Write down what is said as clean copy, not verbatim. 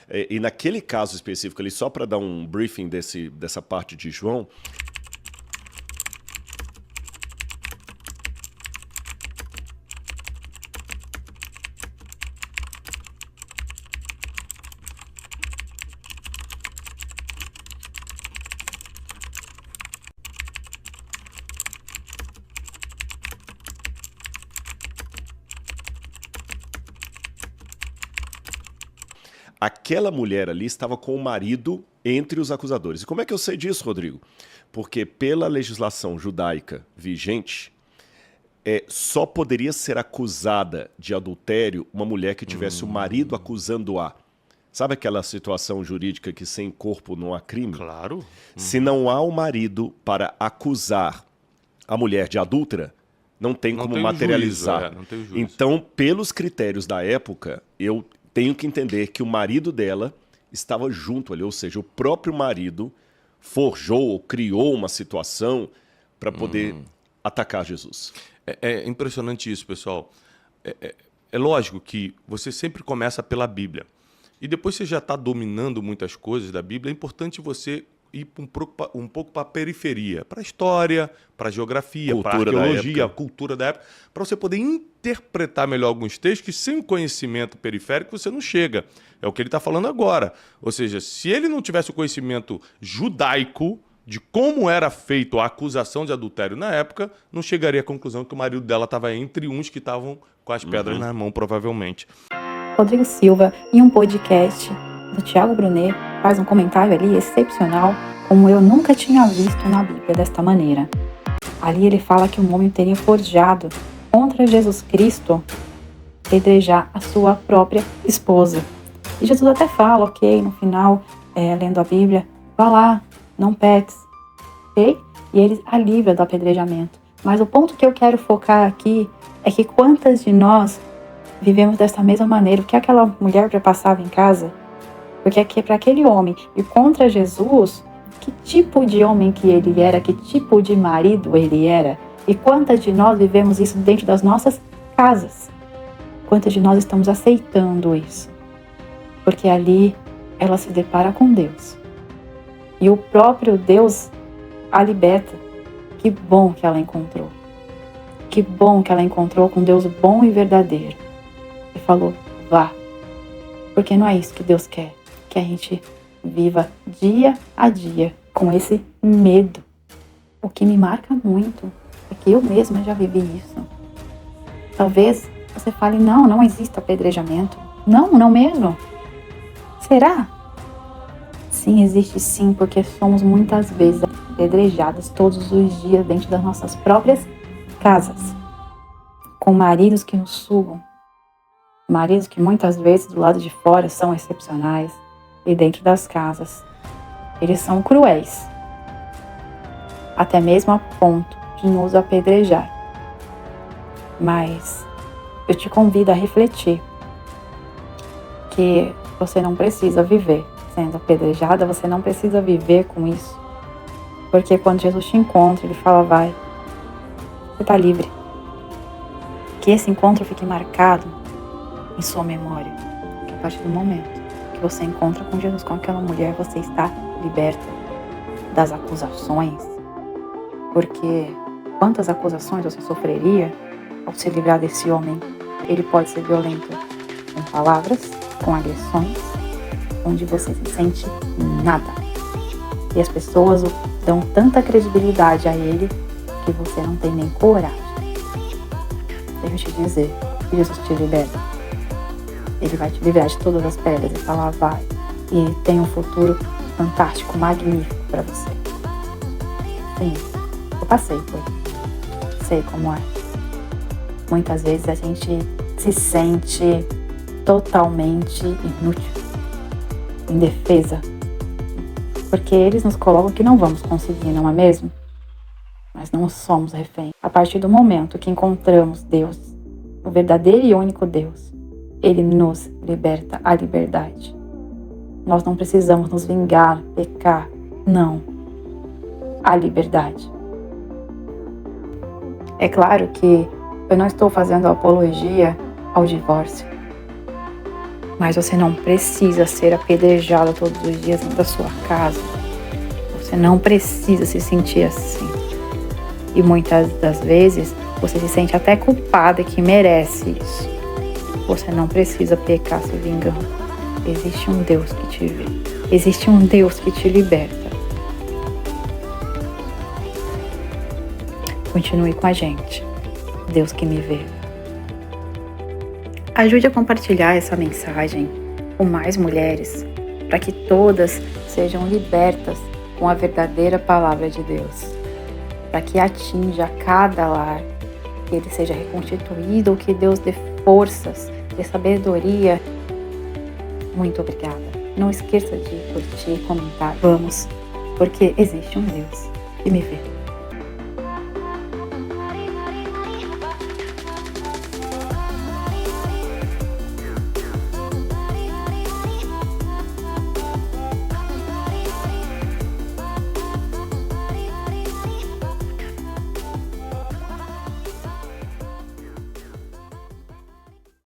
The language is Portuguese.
E naquele caso específico ali, só para dar um briefing dessa parte de João, aquela mulher ali estava com o marido entre os acusadores. E como é que eu sei disso, Rodrigo? Porque pela legislação judaica vigente, só poderia ser acusada de adultério uma mulher que tivesse o marido acusando-a. Sabe aquela situação jurídica que sem corpo não há crime? Claro. Se não há o marido para acusar a mulher de adúltera, não tem como materializar. Não tem juízo. Então, pelos critérios da época, eu tenho que entender que o marido dela estava junto ali, ou seja, o próprio marido forjou ou criou uma situação para poder atacar Jesus. É impressionante isso, pessoal. É lógico que você sempre começa pela Bíblia. E depois você já está dominando muitas coisas da Bíblia, é importante você ir um pouco para a periferia, para a história, para a geografia, para a arqueologia, a cultura da época, para você poder interpretar melhor alguns textos que sem conhecimento periférico você não chega. É o que ele está falando agora. Ou seja, se ele não tivesse o conhecimento judaico de como era feito a acusação de adultério na época, não chegaria à conclusão que o marido dela estava entre uns que estavam com as pedras na mão, provavelmente. Rodrigo Silva, em um podcast do Thiago Brunet, faz um comentário ali excepcional, como eu nunca tinha visto na Bíblia desta maneira. Ali ele fala que um homem teria forjado contra Jesus Cristo apedrejar a sua própria esposa. E Jesus até fala, ok, no final, lendo a Bíblia, vá lá, não peques, ok? E ele a livra do apedrejamento. Mas o ponto que eu quero focar aqui é que quantas de nós vivemos dessa mesma maneira? O que aquela mulher passava em casa? Porque aqui para aquele homem e contra Jesus, que tipo de homem que ele era, que tipo de marido ele era? E quantas de nós vivemos isso dentro das nossas casas? Quantas de nós estamos aceitando isso? Porque ali ela se depara com Deus. E o próprio Deus a liberta. Que bom que ela encontrou. Que bom que ela encontrou com Deus bom e verdadeiro. E falou, vá. Porque não é isso que Deus quer. Que a gente viva dia a dia com esse medo. O que me marca muito é que eu mesma já vivi isso. Talvez você fale, não existe apedrejamento. Não mesmo. Será? Sim, existe sim, porque somos muitas vezes apedrejadas todos os dias dentro das nossas próprias casas. Com maridos que nos sugam. Maridos que muitas vezes do lado de fora são excepcionais e dentro das casas eles são cruéis. Até mesmo a ponto de nos apedrejar. Mas eu te convido a refletir que você não precisa viver sendo apedrejada, você não precisa viver com isso. Porque quando Jesus te encontra, ele fala, vai, você está livre. Que esse encontro fique marcado em sua memória. Que a partir do momento que você encontra com Jesus, com aquela mulher, você está liberta das acusações. Porque quantas acusações você sofreria ao se livrar desse homem? Ele pode ser violento com palavras, com agressões, onde você se sente nada. E as pessoas dão tanta credibilidade a ele que você não tem nem coragem. Deixa eu te dizer, que Jesus te liberta. Ele vai te livrar de todas as pedras e falar, vai. E tem um futuro fantástico, magnífico para você. Sim, eu passei por isso. Sei como é. Muitas vezes a gente se sente totalmente inútil, indefesa. Porque eles nos colocam que não vamos conseguir, não é mesmo? Mas não somos refém. A partir do momento que encontramos Deus, o verdadeiro e único Deus, Ele nos liberta a liberdade. Nós não precisamos nos vingar, pecar. Não. A liberdade. É claro que eu não estou fazendo apologia ao divórcio. Mas você não precisa ser apedrejado todos os dias dentro da sua casa. Você não precisa se sentir assim. E muitas das vezes você se sente até culpada que merece isso. Você não precisa pecar se vingando. Existe um Deus que te vê. Existe um Deus que te liberta. Continue com a gente. Deus que me vê. Ajude a compartilhar essa mensagem com mais mulheres, para que todas sejam libertas com a verdadeira palavra de Deus, para que atinja cada lar, que ele seja reconstituído, que Deus dê forças, dê sabedoria. Muito obrigada. Não esqueça de curtir, comentar. Vamos, porque existe um Deus que me vê.